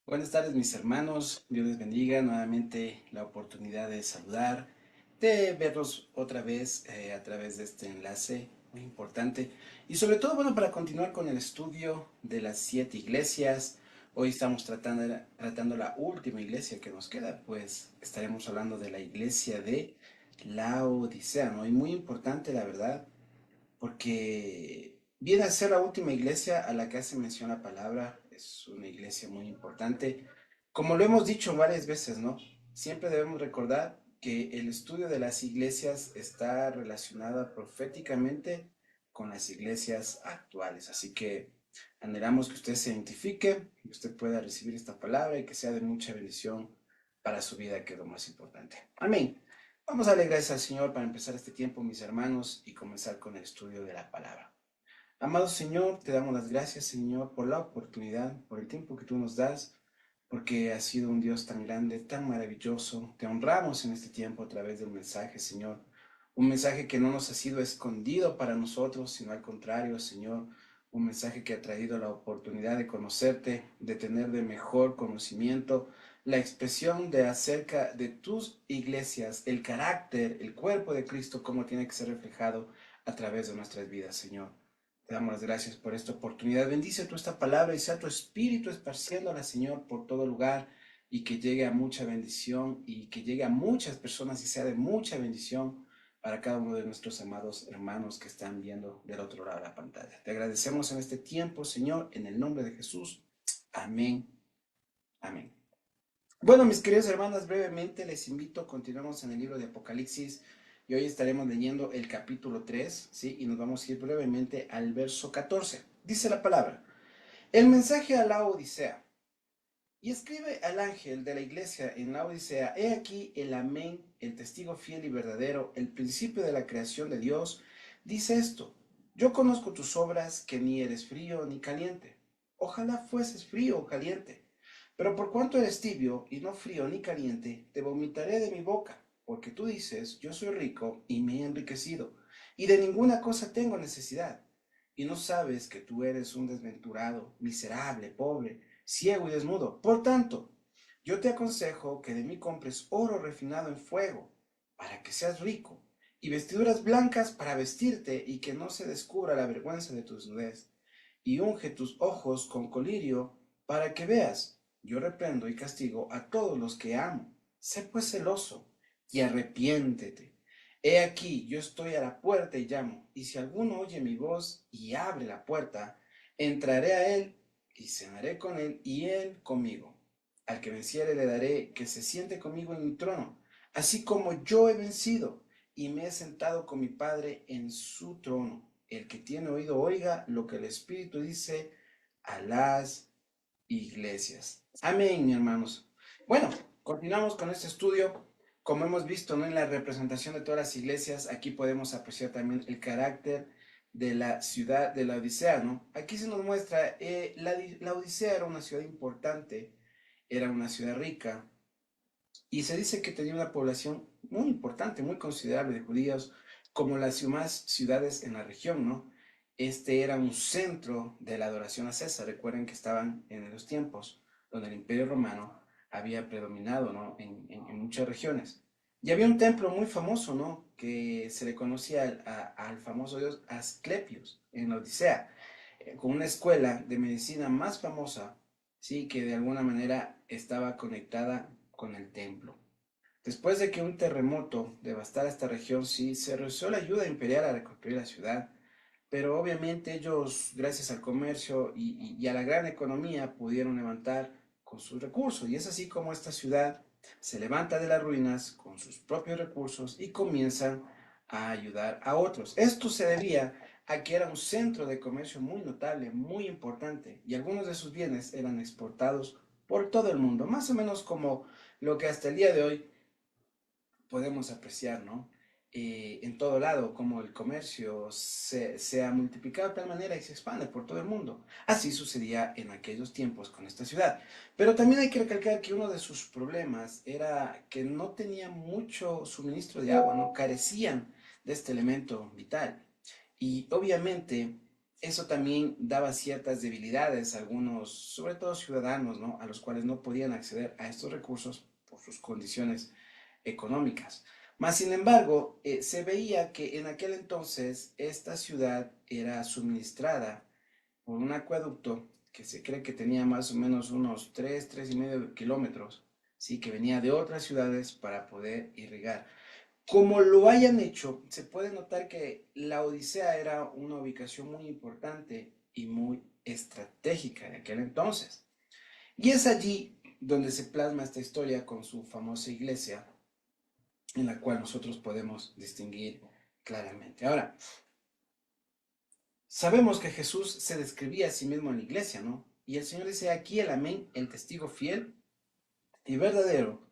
Buenas tardes mis hermanos, Dios les bendiga nuevamente la oportunidad de saludar, de verlos otra vez a través de este enlace muy importante y sobre todo bueno para continuar con el estudio de las 7 iglesias. Hoy estamos tratando la última iglesia que nos queda, pues estaremos hablando de la iglesia de Laodicea, ¿no? Y muy importante la verdad, porque viene a ser la última iglesia a la que hace mención la palabra, es una iglesia muy importante. Como lo hemos dicho varias veces, ¿no? Siempre debemos recordar que el estudio de las iglesias está relacionada proféticamente con las iglesias actuales. Así que anhelamos que usted se identifique, que usted pueda recibir esta palabra y que sea de mucha bendición para su vida, que es lo más importante. Amén. Vamos a darle gracias al Señor para empezar este tiempo, mis hermanos, y comenzar con el estudio de la palabra. Amado Señor, te damos las gracias, Señor, por la oportunidad, por el tiempo que tú nos das, porque has sido un Dios tan grande, tan maravilloso. Te honramos en este tiempo a través del mensaje, Señor. Un mensaje que no nos ha sido escondido para nosotros, sino al contrario, Señor. Un mensaje que ha traído la oportunidad de conocerte, de tener de mejor conocimiento la expresión de acerca de tus iglesias, el carácter, el cuerpo de Cristo, cómo tiene que ser reflejado a través de nuestras vidas, Señor. Te damos las gracias por esta oportunidad. Bendice tú esta palabra y sea tu espíritu esparciéndola, Señor, por todo lugar y que llegue a mucha bendición y que llegue a muchas personas y sea de mucha bendición para cada uno de nuestros amados hermanos que están viendo del otro lado de la pantalla. Te agradecemos en este tiempo, Señor, en el nombre de Jesús. Amén. Amén. Bueno, mis queridos hermanos, brevemente les invito, continuamos en el libro de Apocalipsis y hoy estaremos leyendo el capítulo 3, ¿sí? Y nos vamos a ir brevemente al verso 14. Dice la palabra, el mensaje a la Odisea. Y escribe al ángel de la iglesia en la Odisea, he aquí el amén, el testigo fiel y verdadero, el principio de la creación de Dios, dice esto, yo conozco tus obras, que ni eres frío ni caliente. Ojalá fueses frío o caliente. Pero por cuanto eres tibio y no frío ni caliente, te vomitaré de mi boca, porque tú dices, yo soy rico y me he enriquecido, y de ninguna cosa tengo necesidad. Y no sabes que tú eres un desventurado, miserable, pobre, ciego y desnudo. Por tanto, yo te aconsejo que de mí compres oro refinado en fuego, para que seas rico, y vestiduras blancas para vestirte y que no se descubra la vergüenza de tu desnudez, y unge tus ojos con colirio para que veas. Yo reprendo y castigo a todos los que amo. Sé pues celoso y arrepiéntete. He aquí, yo estoy a la puerta y llamo, y si alguno oye mi voz y abre la puerta, entraré a él y cenaré con él y él conmigo. Al que venciere le daré que se siente conmigo en mi trono, así como yo he vencido y me he sentado con mi Padre en su trono. El que tiene oído oiga lo que el Espíritu dice a las iglesias. Amén, hermanos. Bueno, continuamos con este estudio. Como hemos visto, ¿no? En la representación de todas las iglesias, aquí podemos apreciar también el carácter de la ciudad de la Odisea, ¿no? Aquí se nos muestra, la Odisea era una ciudad importante, era una ciudad rica, y se dice que tenía una población muy importante, muy considerable de judíos, como las demás ciudades en la región, ¿no? Este era un centro de la adoración a César. Recuerden que estaban en los tiempos donde el Imperio Romano había predominado, ¿no? En muchas regiones. Y había un templo muy famoso, ¿no? Que se le conocía al famoso dios Asclepios en la Odisea, con una escuela de medicina más famosa, sí, que de alguna manera estaba conectada con el templo. Después de que un terremoto devastara esta región, sí, se rehusó la ayuda imperial a reconstruir la ciudad, pero obviamente ellos, gracias al comercio y a la gran economía, pudieron levantar con sus recursos. Y es así como esta ciudad se levanta de las ruinas con sus propios recursos y comienzan a ayudar a otros. Esto se debía a que era un centro de comercio muy notable, muy importante, y algunos de sus bienes eran exportados por todo el mundo, más o menos como lo que hasta el día de hoy podemos apreciar, ¿no? En todo lado, como el comercio se ha multiplicado de tal manera y se expande por todo el mundo. Así sucedía en aquellos tiempos con esta ciudad. Pero también hay que recalcar que uno de sus problemas era que no tenía mucho suministro de agua, ¿no? Carecían de este elemento vital. Y obviamente eso también daba ciertas debilidades a algunos, sobre todo ciudadanos, ¿no? A los cuales no podían acceder a estos recursos por sus condiciones económicas. Mas, sin embargo, se veía que en aquel entonces esta ciudad era suministrada por un acueducto que se cree que tenía más o menos unos 3,5 kilómetros, ¿sí? Que venía de otras ciudades para poder irrigar. Como lo hayan hecho, se puede notar que la Odisea era una ubicación muy importante y muy estratégica en aquel entonces. Y es allí donde se plasma esta historia con su famosa iglesia, en la cual nosotros podemos distinguir claramente. Ahora, sabemos que Jesús se describía a sí mismo en la iglesia, ¿no? Y el Señor dice aquí el amén, el testigo fiel y verdadero,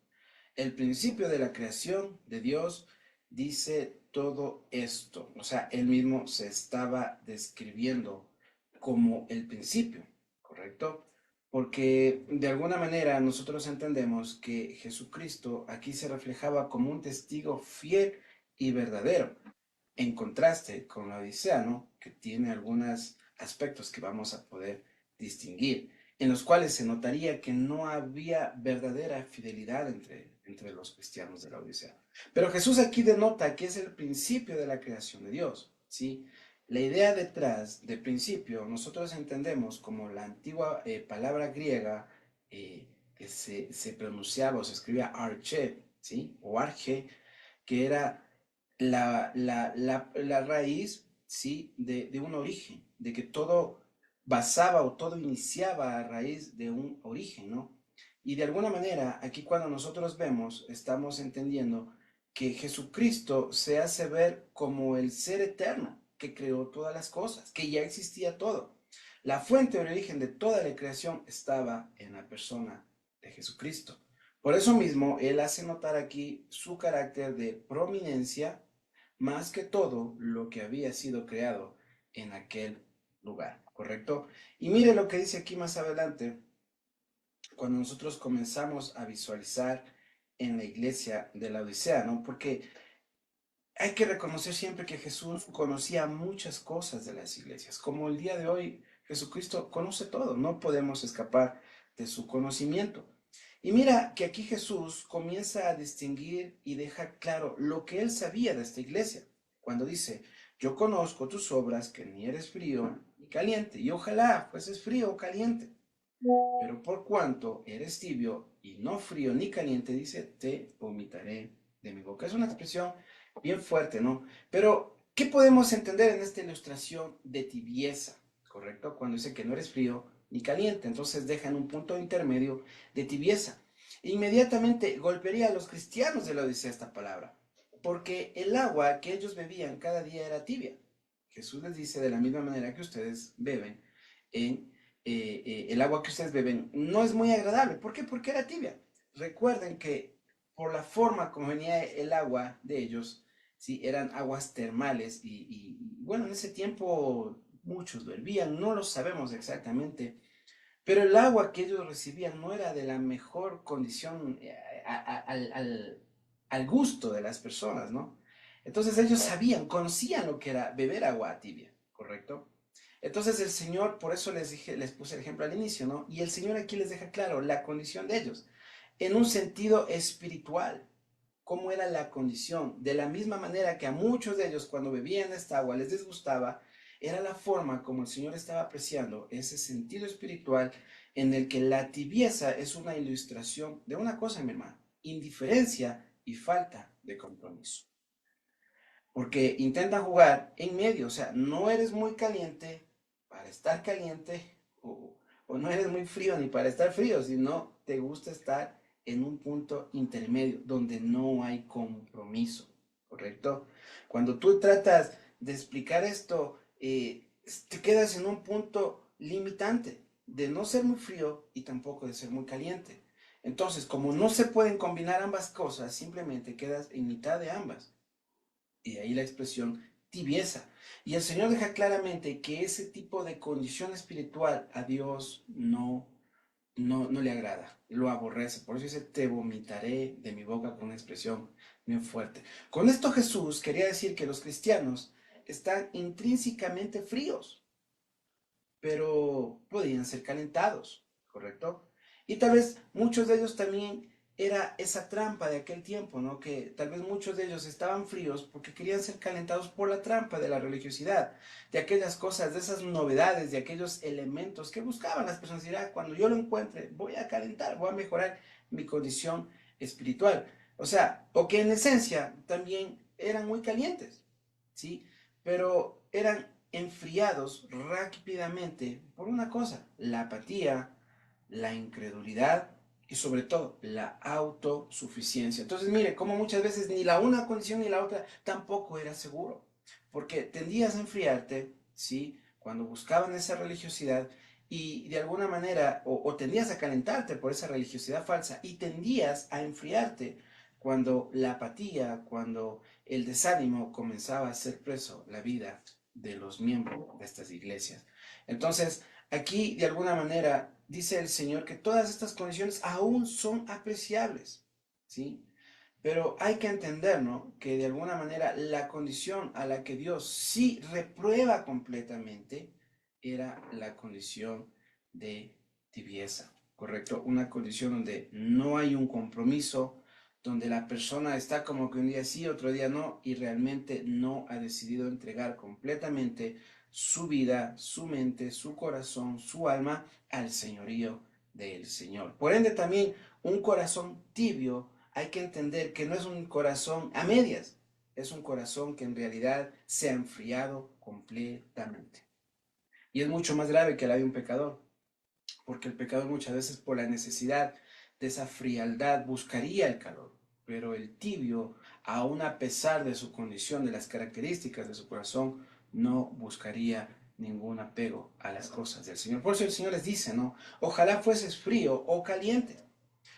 el principio de la creación de Dios, dice todo esto. O sea, él mismo se estaba describiendo como el principio, ¿correcto? Porque de alguna manera nosotros entendemos que Jesucristo aquí se reflejaba como un testigo fiel y verdadero, en contraste con la Odisea, ¿no? Que tiene algunos aspectos que vamos a poder distinguir, en los cuales se notaría que no había verdadera fidelidad entre los cristianos de la Odisea. Pero Jesús aquí denota que es el principio de la creación de Dios, ¿sí? La idea detrás de principio nosotros entendemos como la antigua palabra griega que se pronunciaba o se escribía arche, ¿sí? O arche, que era la raíz, ¿sí? De un origen, de que todo basaba o todo iniciaba a raíz de un origen, ¿no? Y de alguna manera, aquí cuando nosotros vemos, estamos entendiendo que Jesucristo se hace ver como el ser eterno que creó todas las cosas, que ya existía todo. La fuente o el origen de toda la creación estaba en la persona de Jesucristo. Por eso mismo, él hace notar aquí su carácter de prominencia más que todo lo que había sido creado en aquel lugar, ¿correcto? Y mire lo que dice aquí más adelante, cuando nosotros comenzamos a visualizar en la iglesia de la Odisea, ¿no? Porque hay que reconocer siempre que Jesús conocía muchas cosas de las iglesias. Como el día de hoy, Jesucristo conoce todo, no podemos escapar de su conocimiento. Y mira que aquí Jesús comienza a distinguir y deja claro lo que él sabía de esta iglesia. Cuando dice, yo conozco tus obras, que ni eres frío ni caliente, y ojalá fueses frío o caliente. Pero por cuanto eres tibio y no frío ni caliente, dice, te vomitaré de mi boca. Es una expresión bien fuerte, ¿no? Pero, ¿qué podemos entender en esta ilustración de tibieza? ¿Correcto? Cuando dice que no eres frío ni caliente, entonces dejan un punto intermedio de tibieza. Inmediatamente golpearía a los cristianos de la Odisea esta palabra, porque el agua que ellos bebían cada día era tibia. Jesús les dice de la misma manera que ustedes beben en el agua que ustedes beben no es muy agradable. ¿Por qué? Porque era tibia. Recuerden que por la forma como venía el agua de ellos, ¿sí? Eran aguas termales bueno, en ese tiempo muchos lo hervían, no lo sabemos exactamente, pero el agua que ellos recibían no era de la mejor condición al gusto de las personas, ¿no? Entonces ellos sabían, conocían lo que era beber agua tibia, ¿correcto? Entonces el Señor, por eso les dije, les puse el ejemplo al inicio, ¿no? Y el Señor aquí les deja claro la condición de ellos, en un sentido espiritual, cómo era la condición. De la misma manera que a muchos de ellos cuando bebían esta agua les disgustaba, era la forma como el Señor estaba apreciando ese sentido espiritual en el que la tibieza es una ilustración de una cosa, mi hermano, indiferencia y falta de compromiso. Porque intentan jugar en medio, o sea, no eres muy caliente para estar caliente o no eres muy frío ni para estar frío, sino te gusta estar en un punto intermedio donde no hay compromiso, ¿correcto? Cuando tú tratas de explicar esto, te quedas en un punto limitante de no ser muy frío y tampoco de ser muy caliente. Entonces, como no se pueden combinar ambas cosas, simplemente quedas en mitad de ambas. Y de ahí la expresión tibieza. Y el Señor deja claramente que ese tipo de condición espiritual a Dios no le agrada, lo aborrece. Por eso dice, te vomitaré de mi boca, con una expresión muy fuerte. Con esto Jesús quería decir que los cristianos están intrínsecamente fríos. pero podían ser calentados, ¿correcto? Y tal vez muchos de ellos también era esa trampa de aquel tiempo, ¿no? Que tal vez muchos de ellos estaban fríos porque querían ser calentados por la trampa de la religiosidad, de aquellas cosas, de esas novedades, de aquellos elementos que buscaban las personas. Dirá, cuando yo lo encuentre, voy a calentar, voy a mejorar mi condición espiritual. O sea, o que en esencia también eran muy calientes, ¿sí? Pero eran enfriados rápidamente por una cosa, la apatía, la incredulidad y sobre todo la autosuficiencia. Entonces, mire, como muchas veces ni la una condición ni la otra tampoco era seguro, porque tendías a enfriarte, ¿sí? Cuando buscaban esa religiosidad y de alguna manera, o tendías a calentarte por esa religiosidad falsa y tendías a enfriarte cuando la apatía, cuando el desánimo comenzaba a ser preso la vida de los miembros de estas iglesias. Entonces, aquí de alguna manera dice el Señor que todas estas condiciones aún son apreciables, ¿sí? Pero hay que entender, ¿no? Que de alguna manera la condición a la que Dios sí reprueba completamente era la condición de tibieza, ¿correcto? Una condición donde no hay un compromiso, donde la persona está como que un día sí, otro día no, y realmente no ha decidido entregar completamente su vida, su mente, su corazón, su alma al señorío del Señor. Por ende, también un corazón tibio, hay que entender que no es un corazón a medias, es un corazón que en realidad se ha enfriado completamente. Y es mucho más grave que la de un pecador, porque el pecador muchas veces por la necesidad de esa frialdad buscaría el calor, pero el tibio, aun a pesar de su condición, de las características de su corazón, no buscaría ningún apego a las cosas del Señor. Por eso el Señor les dice, ¿no? Ojalá fueses frío o caliente.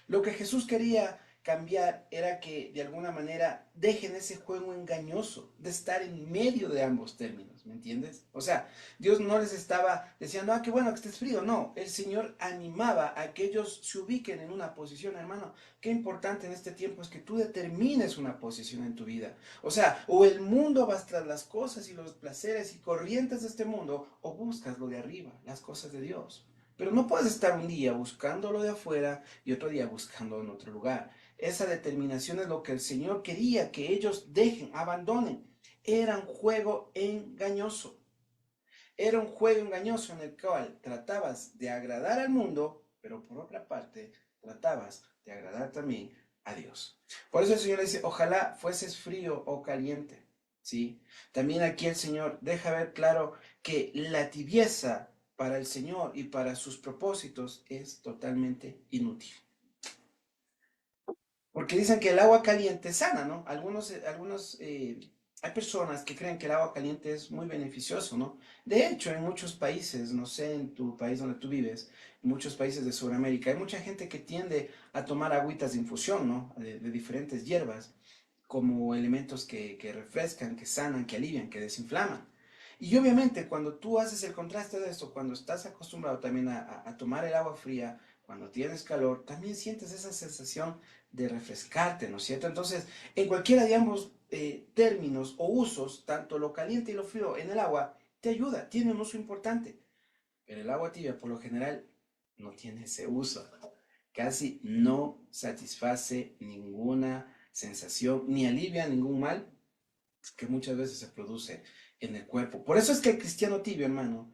Lo que Jesús quería cambiar era que de alguna manera dejen ese juego engañoso de estar en medio de ambos términos, ¿me entiendes? O sea, Dios no les estaba diciendo, ah, qué bueno que estés frío, no, el Señor animaba a que ellos se ubiquen en una posición, hermano. Qué importante en este tiempo es que tú determines una posición en tu vida. O sea, o el mundo vas tras las cosas y los placeres y corrientes de este mundo, o buscas lo de arriba, las cosas de Dios. Pero no puedes estar un día buscando lo de afuera y otro día buscando en otro lugar. Esa determinación es lo que el Señor quería que ellos dejen, abandonen. Era un juego engañoso. Era un juego engañoso en el cual tratabas de agradar al mundo, pero por otra parte tratabas de agradar también a Dios. Por eso el Señor dice, ojalá fueses frío o caliente. ¿Sí? También aquí el Señor deja ver claro que la tibieza para el Señor y para sus propósitos es totalmente inútil. Porque dicen que el agua caliente sana, ¿no? Hay personas que creen que el agua caliente es muy beneficioso, ¿no? De hecho, en muchos países, no sé, en tu país donde tú vives, en muchos países de Sudamérica, hay mucha gente que tiende a tomar agüitas de infusión, ¿no? De diferentes hierbas, como elementos que refrescan, que sanan, que alivian, que desinflaman. Y obviamente cuando tú haces el contraste de esto, cuando estás acostumbrado también a tomar el agua fría, cuando tienes calor, también sientes esa sensación de refrescarte, ¿no es cierto? Entonces, en cualquiera de ambos términos o usos, tanto lo caliente y lo frío en el agua, te ayuda, tiene un uso importante. Pero el agua tibia, por lo general, no tiene ese uso. Casi no satisface ninguna sensación, ni alivia ningún mal que muchas veces se produce en el cuerpo. Por eso es que el cristiano tibio, hermano,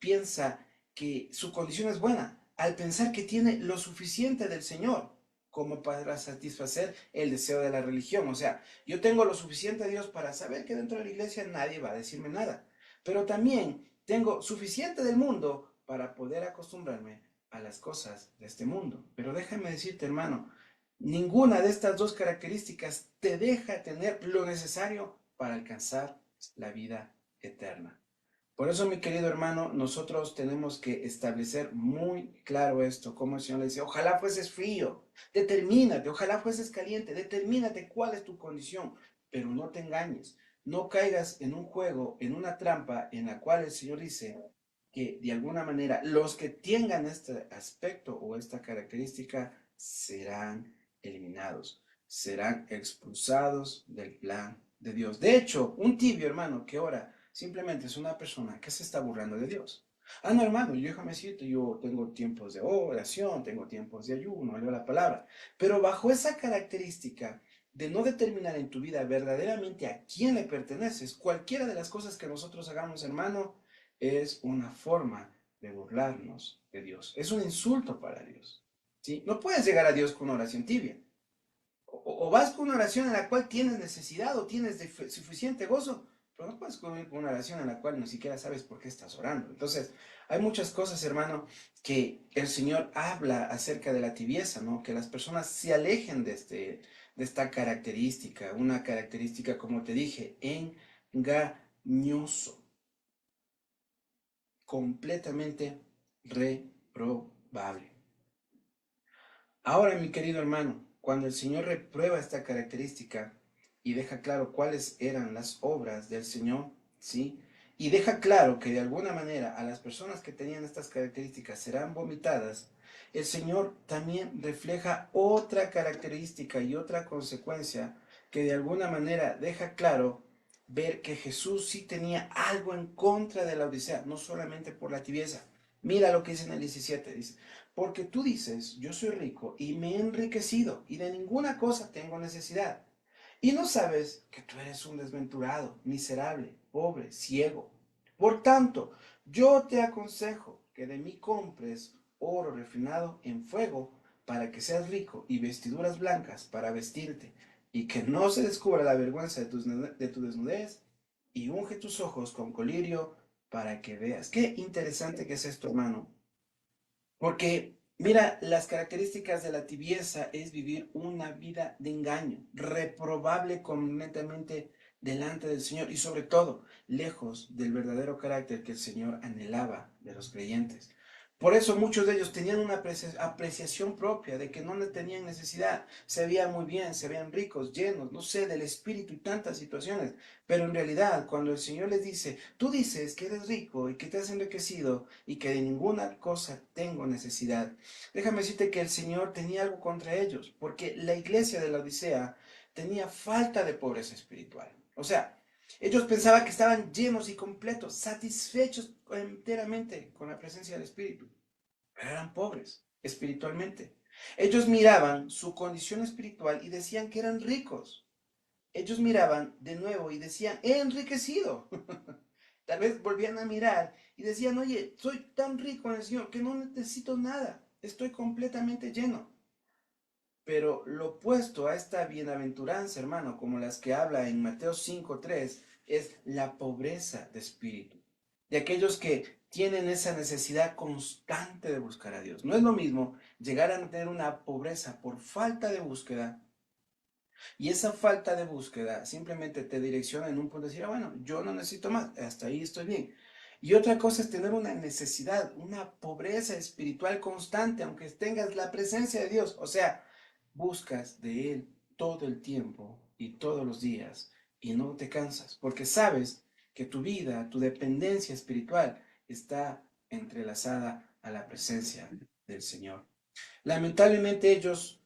piensa que su condición es buena, al pensar que tiene lo suficiente del Señor como para satisfacer el deseo de la religión. O sea, yo tengo lo suficiente de Dios para saber que dentro de la iglesia nadie va a decirme nada. Pero también tengo suficiente del mundo para poder acostumbrarme a las cosas de este mundo. Pero déjame decirte, hermano, ninguna de estas dos características te deja tener lo necesario para alcanzar la vida eterna. Por eso, mi querido hermano, nosotros tenemos que establecer muy claro esto, como el Señor le dice, ojalá fueses frío, determínate, ojalá fueses caliente, determínate cuál es tu condición, pero no te engañes, no caigas en un juego, en una trampa en la cual el Señor dice que de alguna manera los que tengan este aspecto o esta característica serán eliminados, serán expulsados del plan de Dios. De hecho, un tibio hermano que ora simplemente es una persona que se está burlando de Dios. Ah, no, hermano, yo déjame decirte, yo tengo tiempos de oración, tengo tiempos de ayuno, leo la palabra, pero bajo esa característica de no determinar en tu vida verdaderamente a quién le perteneces, cualquiera de las cosas que nosotros hagamos, hermano, es una forma de burlarnos de Dios. Es un insulto para Dios. ¿Sí? No puedes llegar a Dios con una oración tibia. O vas con una oración en la cual tienes necesidad o tienes suficiente gozo, pero no puedes con una oración en la cual ni siquiera sabes por qué estás orando. Entonces, hay muchas cosas, hermano, que el Señor habla acerca de la tibieza, ¿no? Que las personas se alejen de esta característica, una característica, como te dije, engañoso, completamente reprobable. Ahora, mi querido hermano, cuando el Señor reprueba esta característica y deja claro cuáles eran las obras del Señor, ¿sí? Y deja claro que de alguna manera a las personas que tenían estas características serán vomitadas, el Señor también refleja otra característica y otra consecuencia que de alguna manera deja claro ver que Jesús sí tenía algo en contra de la Odisea, no solamente por la tibieza. Mira lo que dice en el 17, dice, porque tú dices, yo soy rico y me he enriquecido y de ninguna cosa tengo necesidad. Y no sabes que tú eres un desventurado, miserable, pobre, ciego. Por tanto, yo te aconsejo que de mí compres oro refinado en fuego para que seas rico y vestiduras blancas para vestirte y que no se descubra la vergüenza de tu desnudez y unge tus ojos con colirio para que veas. Qué interesante que es esto, hermano. Porque, mira, las características de la tibieza es vivir una vida de engaño, reprobable completamente delante del Señor y sobre todo lejos del verdadero carácter que el Señor anhelaba de los creyentes. Por eso muchos de ellos tenían una apreciación propia de que no tenían necesidad, se veían muy bien, se veían ricos, llenos, no sé, del espíritu y tantas situaciones. Pero en realidad, cuando el Señor les dice, tú dices que eres rico y que te has enriquecido y que de ninguna cosa tengo necesidad, déjame decirte que el Señor tenía algo contra ellos, porque la iglesia de la Odisea tenía falta de pobreza espiritual. O sea, ellos pensaban que estaban llenos y completos, satisfechos enteramente con la presencia del Espíritu, pero eran pobres espiritualmente. Ellos miraban su condición espiritual y decían que eran ricos. Ellos miraban de nuevo y decían, he enriquecido. Tal vez volvían a mirar y decían, oye, soy tan rico en el Señor que no necesito nada, estoy completamente lleno. Pero lo opuesto a esta bienaventuranza, hermano, como las que habla en Mateo 5:3, es la pobreza de espíritu. De aquellos que tienen esa necesidad constante de buscar a Dios. No es lo mismo llegar a tener una pobreza por falta de búsqueda y esa falta de búsqueda simplemente te direcciona en un punto de decir, ah, bueno, yo no necesito más, hasta ahí estoy bien. Y otra cosa es tener una necesidad, una pobreza espiritual constante, aunque tengas la presencia de Dios. O sea, buscas de Él todo el tiempo y todos los días y no te cansas, porque sabes que tu vida, tu dependencia espiritual está entrelazada a la presencia del Señor. Lamentablemente ellos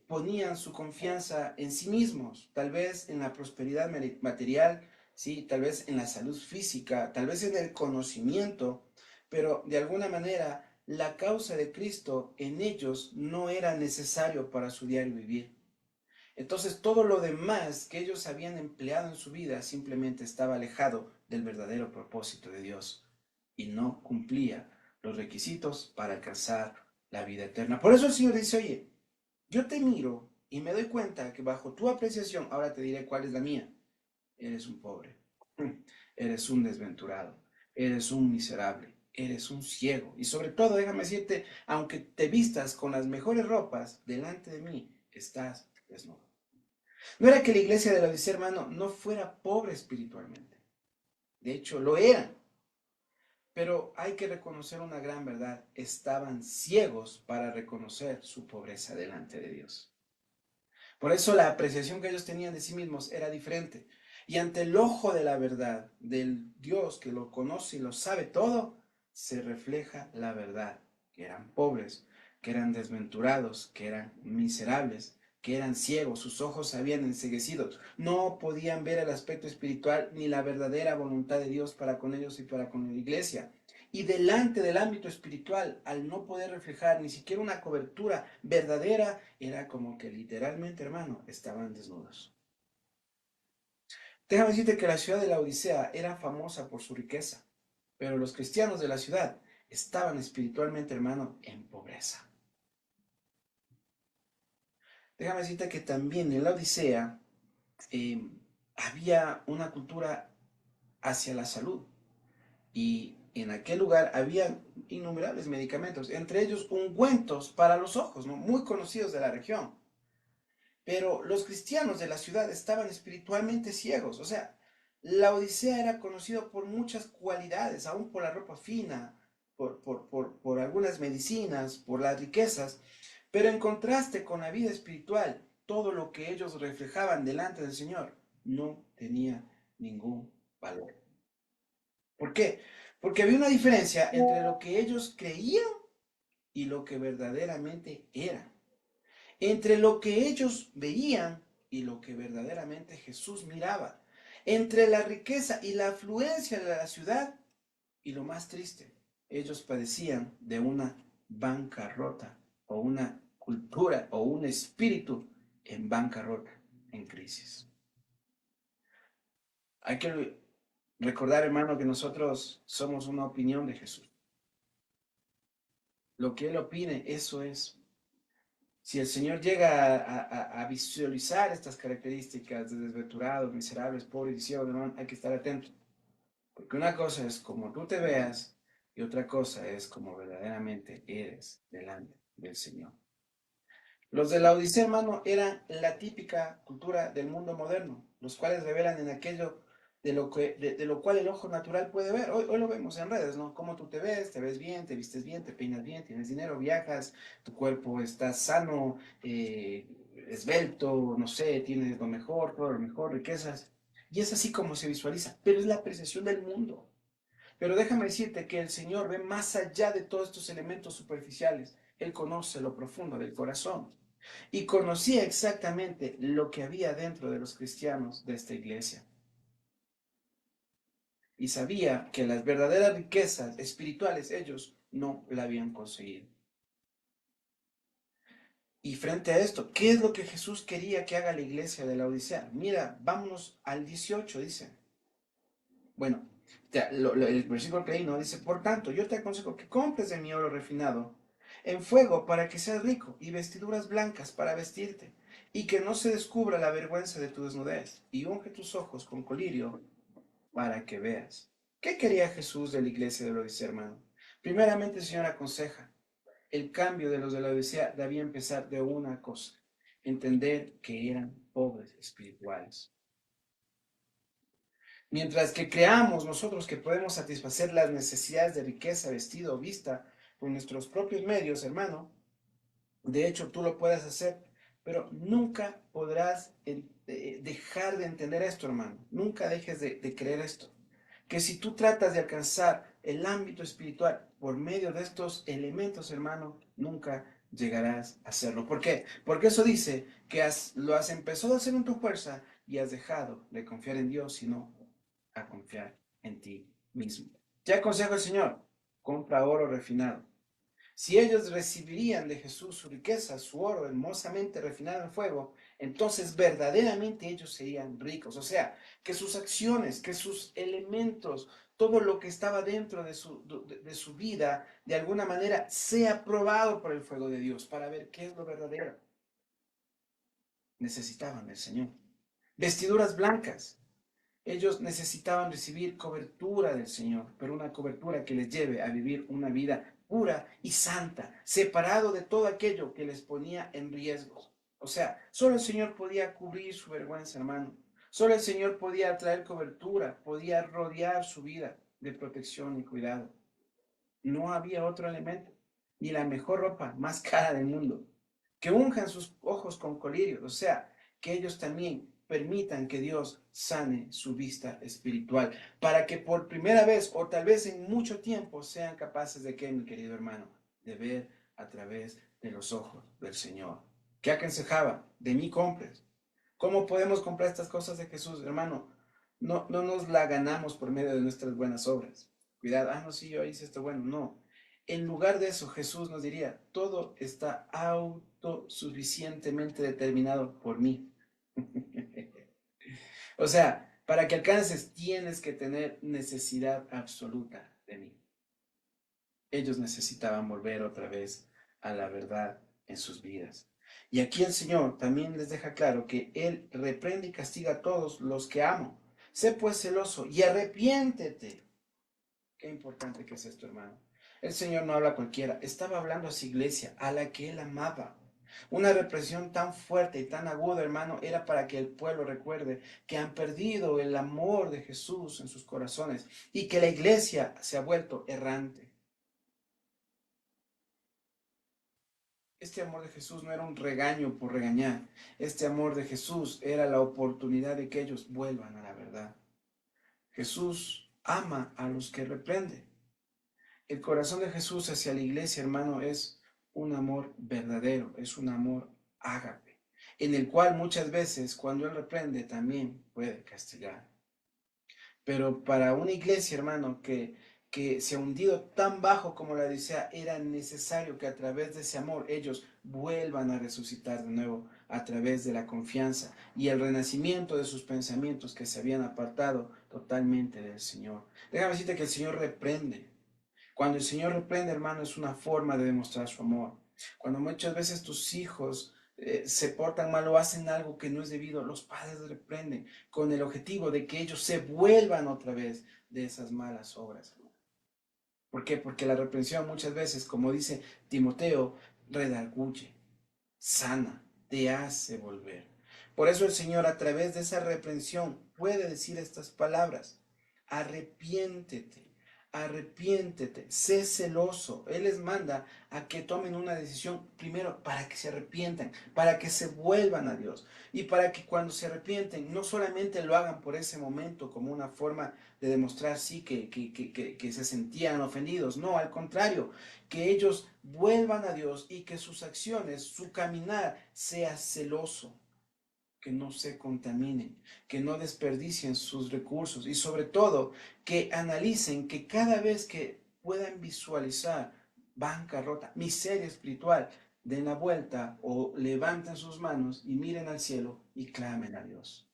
ponían su confianza en sí mismos, tal vez en la prosperidad material, ¿sí? Tal vez en la salud física, tal vez en el conocimiento, pero de alguna manera la causa de Cristo en ellos no era necesario para su diario vivir. Entonces todo lo demás que ellos habían empleado en su vida simplemente estaba alejado del verdadero propósito de Dios y no cumplía los requisitos para alcanzar la vida eterna. Por eso el Señor dice, oye, yo te miro y me doy cuenta que bajo tu apreciación, ahora te diré cuál es la mía. Eres un pobre, eres un desventurado, eres un miserable, eres un ciego. Y sobre todo, déjame decirte, aunque te vistas con las mejores ropas, delante de mí estás desnudo. No era que la iglesia de la Odisea, hermano, no fuera pobre espiritualmente. De hecho, lo eran. Pero hay que reconocer una gran verdad. Estaban ciegos para reconocer su pobreza delante de Dios. Por eso la apreciación que ellos tenían de sí mismos era diferente. Y ante el ojo de la verdad, del Dios que lo conoce y lo sabe todo, se refleja la verdad, que eran pobres, que eran desventurados, que eran miserables, que eran ciegos, sus ojos se habían enceguecido, no podían ver el aspecto espiritual ni la verdadera voluntad de Dios para con ellos y para con la iglesia. Y delante del ámbito espiritual, al no poder reflejar ni siquiera una cobertura verdadera, era como que literalmente, hermano, estaban desnudos. Déjame decirte que la ciudad de la Odisea era famosa por su riqueza, pero los cristianos de la ciudad estaban espiritualmente, hermano, en pobreza. Déjame decirte que también en la Odisea eh, había una cultura hacia la salud y en aquel lugar había innumerables medicamentos, entre ellos ungüentos para los ojos, ¿no? Muy conocidos de la región. Pero los cristianos de la ciudad estaban espiritualmente ciegos. O sea, la Odisea era conocido por muchas cualidades, aún por la ropa fina, por algunas medicinas, por las riquezas. Pero en contraste con la vida espiritual, todo lo que ellos reflejaban delante del Señor no tenía ningún valor. ¿Por qué? Porque había una diferencia entre lo que ellos creían y lo que verdaderamente eran, entre lo que ellos veían y lo que verdaderamente Jesús miraba, entre la riqueza y la afluencia de la ciudad y lo más triste, ellos padecían de una bancarrota o una cultura o un espíritu en bancarrota, en crisis. Hay que recordar, hermano, que nosotros somos una opinión de Jesús. Lo que Él opine, eso es. Si el Señor llega a visualizar estas características de desventurados, miserables, pobres y ciegos, hermano, hay que estar atento. Porque una cosa es como tú te veas y otra cosa es como verdaderamente eres delante del Señor. Los de la Odisea, hermano, eran la típica cultura del mundo moderno, los cuales revelan en aquello de lo cual el ojo natural puede ver. Hoy lo vemos en redes, ¿no? Cómo tú te ves bien, te vistes bien, te peinas bien, tienes dinero, viajas, tu cuerpo está sano, esbelto, no sé, tienes lo mejor, todo lo mejor, riquezas. Y es así como se visualiza, pero es la apreciación del mundo. Pero déjame decirte que el Señor ve más allá de todos estos elementos superficiales. Él conoce lo profundo del corazón y conocía exactamente lo que había dentro de los cristianos de esta iglesia. Y sabía que las verdaderas riquezas espirituales ellos no la habían conseguido. Y frente a esto, ¿qué es lo que Jesús quería que haga la iglesia de la Odisea? Mira, vámonos al 18, dice. Bueno, el versículo que leí, ¿no? Dice, por tanto, yo te aconsejo que compres de mi oro refinado en fuego para que seas rico y vestiduras blancas para vestirte y que no se descubra la vergüenza de tu desnudez y unge tus ojos con colirio para que veas. ¿Qué quería Jesús de la iglesia de la Odisea, hermano? Primeramente el Señor aconseja, el cambio de los de la Odisea debía empezar de una cosa, entender que eran pobres espirituales. Mientras que creamos nosotros que podemos satisfacer las necesidades de riqueza, vestido o vista con nuestros propios medios, hermano, de hecho tú lo puedes hacer, pero nunca podrás dejar de entender esto, hermano. Nunca dejes de creer esto. Que si tú tratas de alcanzar el ámbito espiritual por medio de estos elementos, hermano, nunca llegarás a hacerlo. ¿Por qué? Porque eso dice que lo has empezado a hacer en tu fuerza y has dejado de confiar en Dios, sino a confiar en ti mismo. Te aconsejo el Señor, compra oro refinado. Si ellos recibirían de Jesús su riqueza, su oro hermosamente refinado en fuego, entonces verdaderamente ellos serían ricos. O sea, que sus acciones, que sus elementos, todo lo que estaba dentro de su vida, de alguna manera, sea probado por el fuego de Dios para ver qué es lo verdadero. Necesitaban del Señor. Vestiduras blancas. Ellos necesitaban recibir cobertura del Señor, pero una cobertura que les lleve a vivir una vida pura y santa, separado de todo aquello que les ponía en riesgo. O sea, solo el Señor podía cubrir su vergüenza, hermano. Solo el Señor podía traer cobertura, podía rodear su vida de protección y cuidado. No había otro elemento, ni la mejor ropa más cara del mundo. Que unjan sus ojos con colirios, o sea, que ellos también permitan que Dios sane su vista espiritual, para que por primera vez o tal vez en mucho tiempo sean capaces de que, mi querido hermano, de ver a través de los ojos del Señor. ¿Qué aconsejaba? De mí compres. ¿Cómo podemos comprar estas cosas de Jesús, hermano? No nos la ganamos por medio de nuestras buenas obras. Cuidado, no, sí, yo hice esto bueno. No. En lugar de eso, Jesús nos diría, todo está autosuficientemente determinado por mí. O sea, para que alcances tienes que tener necesidad absoluta de mí. Ellos necesitaban volver otra vez a la verdad en sus vidas. Y aquí el Señor también les deja claro que Él reprende y castiga a todos los que amo. Sé pues celoso y arrepiéntete. Qué importante que es esto, hermano. El Señor no habla a cualquiera, estaba hablando a su iglesia, a la que Él amaba. Una represión tan fuerte y tan aguda, hermano, era para que el pueblo recuerde que han perdido el amor de Jesús en sus corazones y que la iglesia se ha vuelto errante. Este amor de Jesús no era un regaño por regañar. Este amor de Jesús era la oportunidad de que ellos vuelvan a la verdad. Jesús ama a los que reprende. El corazón de Jesús hacia la iglesia, hermano, es un amor verdadero, es un amor ágape, en el cual muchas veces cuando Él reprende también puede castigar. Pero para una iglesia, hermano, que se ha hundido tan bajo como la Odisea, era necesario que a través de ese amor ellos vuelvan a resucitar de nuevo a través de la confianza y el renacimiento de sus pensamientos que se habían apartado totalmente del Señor. Déjame decirte que el Señor reprende. Cuando el Señor reprende, hermano, es una forma de demostrar su amor. Cuando muchas veces tus hijos se portan mal o hacen algo que no es debido, los padres reprenden con el objetivo de que ellos se vuelvan otra vez de esas malas obras. ¿Por qué? Porque la reprensión muchas veces, como dice Timoteo, redarguye, sana, te hace volver. Por eso el Señor a través de esa reprensión puede decir estas palabras: arrepiéntete, arrepiéntete, sé celoso. Él les manda a que tomen una decisión primero para que se arrepientan, para que se vuelvan a Dios y para que cuando se arrepienten no solamente lo hagan por ese momento como una forma de demostrar sí que se sentían ofendidos, no, al contrario, que ellos vuelvan a Dios y que sus acciones, su caminar sea celoso, que no se contaminen, que no desperdicien sus recursos y sobre todo que analicen que cada vez que puedan visualizar bancarrota, miseria espiritual, den la vuelta o levanten sus manos y miren al cielo y clamen a Dios.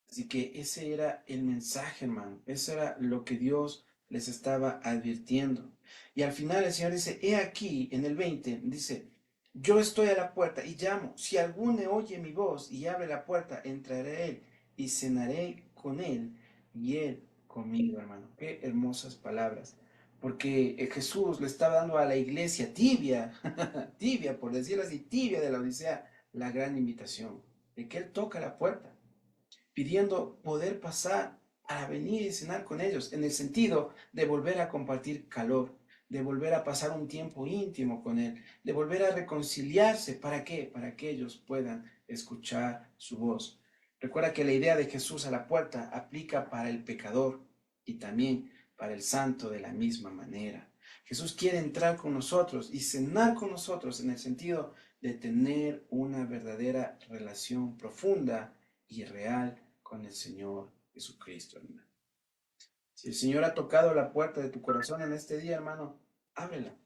Así que ese era el mensaje, hermano. Eso era lo que Dios les estaba advirtiendo. Y al final el Señor dice, he aquí, en el 20, dice, yo estoy a la puerta y llamo. Si alguno oye mi voz y abre la puerta, entraré a él y cenaré con él y él conmigo, hermano. Qué hermosas palabras. Porque Jesús le estaba dando a la iglesia tibia, tibia, por decirlo así, tibia de la Odisea, la gran invitación de que Él toca la puerta pidiendo poder pasar a venir y cenar con ellos, en el sentido de volver a compartir calor, de volver a pasar un tiempo íntimo con Él, de volver a reconciliarse. ¿Para qué? Para que ellos puedan escuchar su voz. Recuerda que la idea de Jesús a la puerta aplica para el pecador y también para el santo de la misma manera. Jesús quiere entrar con nosotros y cenar con nosotros en el sentido de tener una verdadera relación profunda y real con el Señor Jesucristo, hermano. Si el Señor ha tocado la puerta de tu corazón en este día, hermano, ábrela,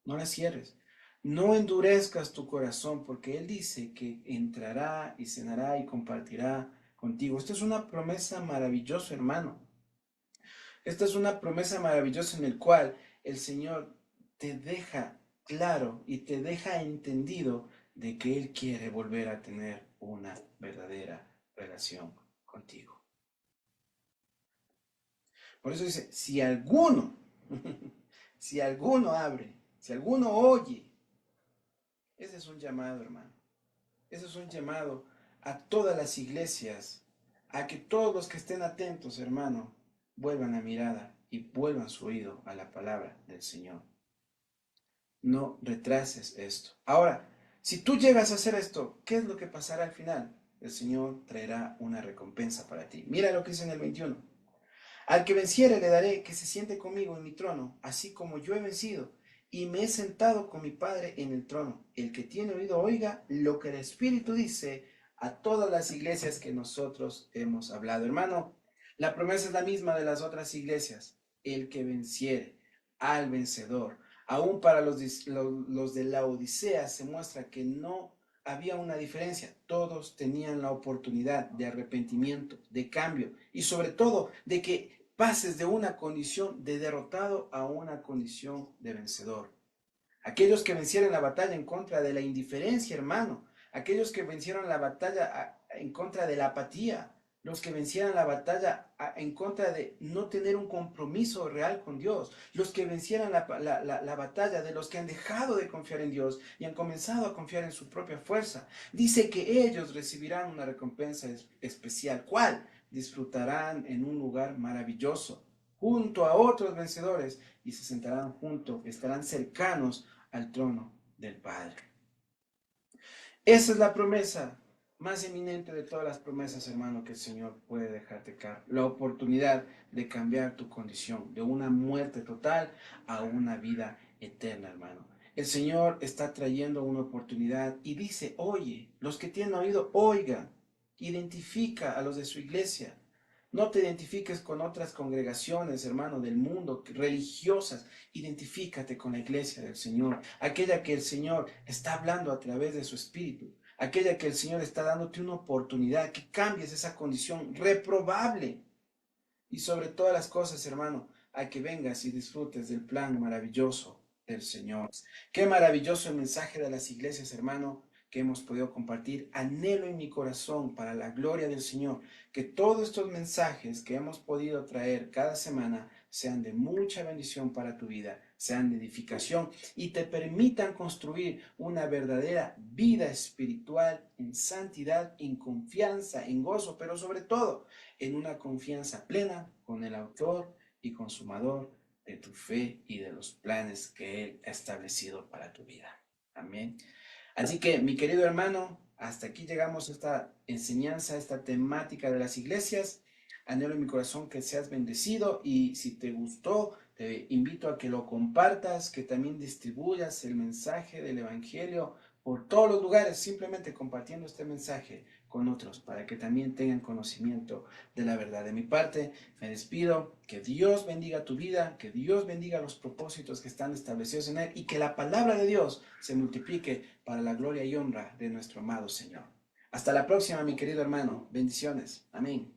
no la cierres. No endurezcas tu corazón porque Él dice que entrará y cenará y compartirá contigo. Esta es una promesa maravillosa, hermano. Esta es una promesa maravillosa en el cual el Señor te deja claro y te deja entendido de que Él quiere volver a tener una verdadera relación contigo. Por eso dice, si alguno, si alguno abre, si alguno oye, ese es un llamado, hermano. Ese es un llamado a todas las iglesias, a que todos los que estén atentos, hermano, vuelvan la mirada y vuelvan su oído a la palabra del Señor. No retrases esto. Ahora, si tú llegas a hacer esto, ¿qué es lo que pasará al final? El Señor traerá una recompensa para ti. Mira lo que dice en el 21. Al que venciere le daré que se siente conmigo en mi trono, así como yo he vencido y me he sentado con mi Padre en el trono. El que tiene oído oiga lo que el Espíritu dice a todas las iglesias que nosotros hemos hablado. Hermano, la promesa es la misma de las otras iglesias. El que venciere al vencedor. Aún para los de la Odisea se muestra que no había una diferencia. Todos tenían la oportunidad de arrepentimiento, de cambio y sobre todo de que pases de una condición de derrotado a una condición de vencedor. Aquellos que vencieron la batalla en contra de la indiferencia, hermano. Aquellos que vencieron la batalla en contra de la apatía. Los que vencieron la batalla en contra de no tener un compromiso real con Dios. Los que vencieron la batalla de los que han dejado de confiar en Dios y han comenzado a confiar en su propia fuerza. Dice que ellos recibirán una recompensa especial. ¿Cuál? Disfrutarán en un lugar maravilloso junto a otros vencedores y se sentarán juntos, estarán cercanos al trono del Padre. Esa es la promesa más eminente de todas las promesas, hermano, que el Señor puede dejarte caer. La oportunidad de cambiar tu condición de una muerte total a una vida eterna, hermano. El Señor está trayendo una oportunidad y dice, oye, los que tienen oído, oigan, identifica a los de su iglesia. No te identifiques con otras congregaciones, hermano, del mundo, religiosas. Identifícate con la iglesia del Señor, aquella que el Señor está hablando a través de su Espíritu, aquella que el Señor está dándote una oportunidad, que cambies esa condición reprobable. Y sobre todas las cosas, hermano, a que vengas y disfrutes del plan maravilloso del Señor. Qué maravilloso el mensaje de las iglesias, hermano, que hemos podido compartir. Anhelo en mi corazón para la gloria del Señor que todos estos mensajes que hemos podido traer cada semana sean de mucha bendición para tu vida, sean de edificación y te permitan construir una verdadera vida espiritual en santidad, en confianza, en gozo, pero sobre todo en una confianza plena con el autor y consumador de tu fe y de los planes que Él ha establecido para tu vida. Amén. Así que, mi querido hermano, hasta aquí llegamos a esta enseñanza, esta temática de las iglesias. Anhelo en mi corazón que seas bendecido y si te gustó, te invito a que lo compartas, que también distribuyas el mensaje del Evangelio por todos los lugares, simplemente compartiendo este mensaje con otros para que también tengan conocimiento de la verdad. De mi parte, me despido. Que Dios bendiga tu vida, que Dios bendiga los propósitos que están establecidos en Él y que la palabra de Dios se multiplique para la gloria y honra de nuestro amado Señor. Hasta la próxima, mi querido hermano. Bendiciones. Amén.